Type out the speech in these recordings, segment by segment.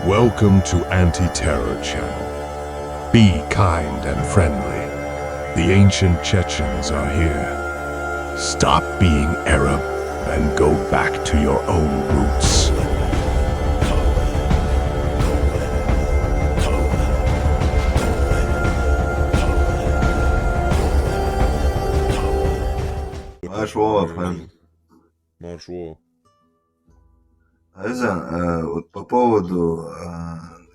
Welcome to Anti-Terror Channel. Be kind and friendly. The ancient Chechens are here. Stop being Arab and go back to your own roots. Маршо. Вот по поводу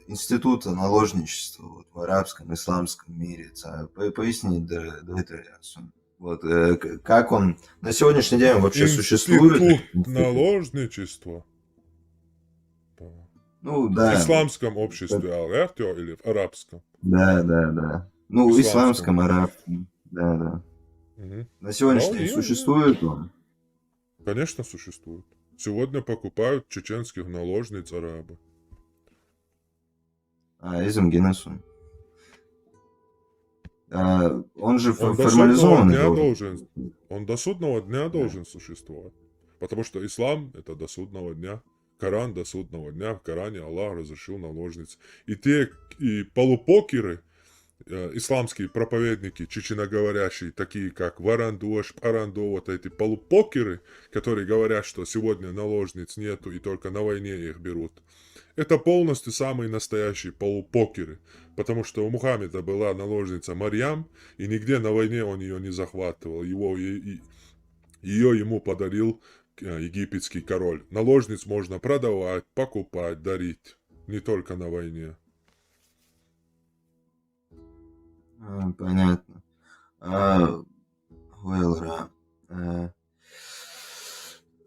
института наложничества вот, в арабском, исламском мире, поясни, вот, как он на сегодняшний день вообще существует? Институт наложничества. Ну, да. В исламском обществе, или в арабском? Да. Ну, в исламском, арабском, да. Угу. На сегодняшний день существует он? Конечно, существует. Сегодня покупают чеченских наложниц арабы. Изм Гиннесу. Он же формализованный Он до судного дня должен существовать. Потому что ислам — это до судного дня. Коран до судного дня. В Коране Аллах разрешил наложниц. И полупокеры, исламские проповедники, чеченоговорящие, такие как Варандош, Парандо, вот эти полупокеры, которые говорят, что сегодня наложниц нету и только на войне их берут. Это полностью самые настоящие полупокеры, потому что у Мухаммеда была наложница Марьям, и нигде на войне он ее не захватывал. Ее ему подарил египетский король. Наложниц можно продавать, покупать, дарить, не только на войне. Понятно.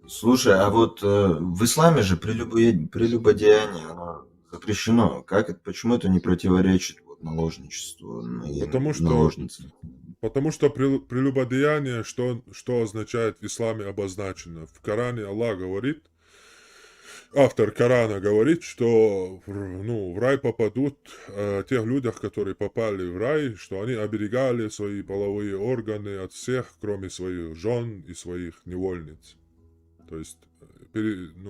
Слушай, а вот в исламе же прелюбодеяние, оно запрещено. Почему это не противоречит наложничеству и наложнице? Потому что прелюбодеяние, что означает в исламе обозначено? В Коране Аллах говорит, автор Корана говорит, что в рай попадут тех людях, которые попали в рай, что они оберегали свои половые органы от всех, кроме своих жен и своих невольниц. То есть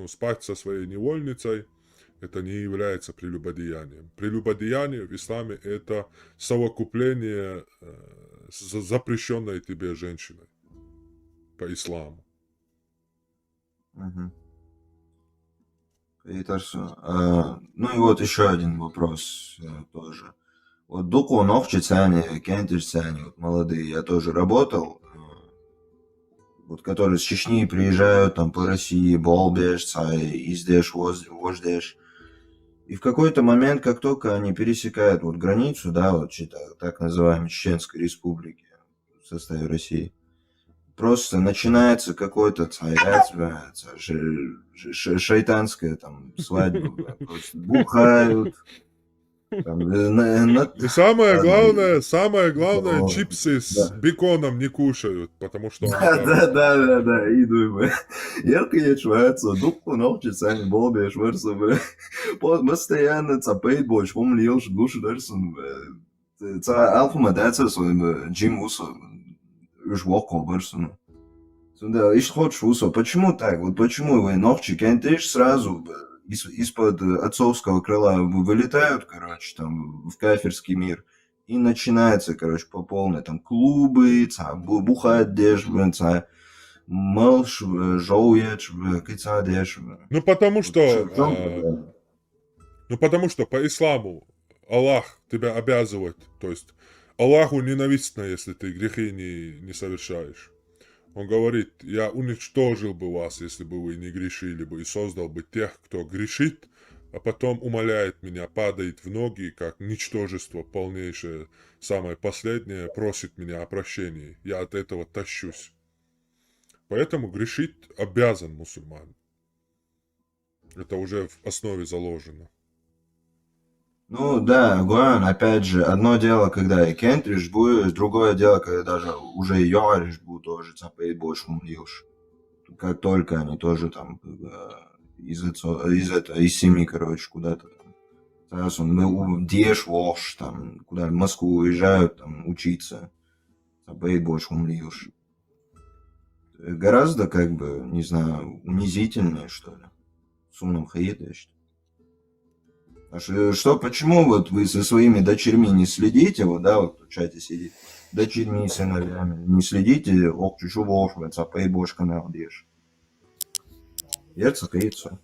спать со своей невольницей — это не является прелюбодеянием. Прелюбодеяние в исламе — это совокупление с запрещенной тебе женщиной по исламу. Угу. И вот еще один вопрос тоже. Вот Дуку, Новчицане, Кентишцане, вот молодые, я тоже работал, вот которые с Чечни приезжают там по России, Болбеш, Издеш, Вождеш. И в какой-то момент, как только они пересекают вот границу, да, вот так называемой Чеченской Республики в составе России, просто начинается какой-то шайтанская там свадьба, просто бухают. И самое главное, чипсы с беконом не кушают, потому что... Да, иду. Яркие чувствуются, дупку научится, они болбишь, версу, постоянно цапает больше, помнишь, душу дерсун, алфума дается своим джимусу, уж воку версу. Да, и что чувствую, почему так, вот почему вы ногчи кентишь сразу из-под отцовского крыла вылетают, короче, там, в кафирский мир, и начинается, короче, по полной, там, клубы, бухать дешь, мэлш, жоуеч, кица дешь. Потому что по исламу Аллах тебя обязывает, то есть Аллаху ненавистно, если ты грехи не совершаешь. Он говорит, я уничтожил бы вас, если бы вы не грешили бы, и создал бы тех, кто грешит, а потом умоляет меня, падает в ноги, как ничтожество полнейшее, самое последнее, просит меня о прощении. Я от этого тащусь. Поэтому грешить обязан мусульманин. Это уже в основе заложено. Ну да, Гуан, опять же, одно дело, когда и кентриш будешь, другое дело, когда даже уже и юариш будут тоже цапать больше умлишь. Как только они тоже там из семьи, короче, куда-то там. Сейчас мы дешь вош, там, куда в Москву уезжают, там, учиться. Цапать больше умлишь. Гораздо, не знаю, унизительнее, что ли. Сумном хаит, я считаю. Почему вот вы со своими дочерьми не следите, вот, да, вот в чате сидит, дочерьми, сыновьями, не следите, ох, чужу волшбу, цапей бошка на одежь. Ерца, кайцу.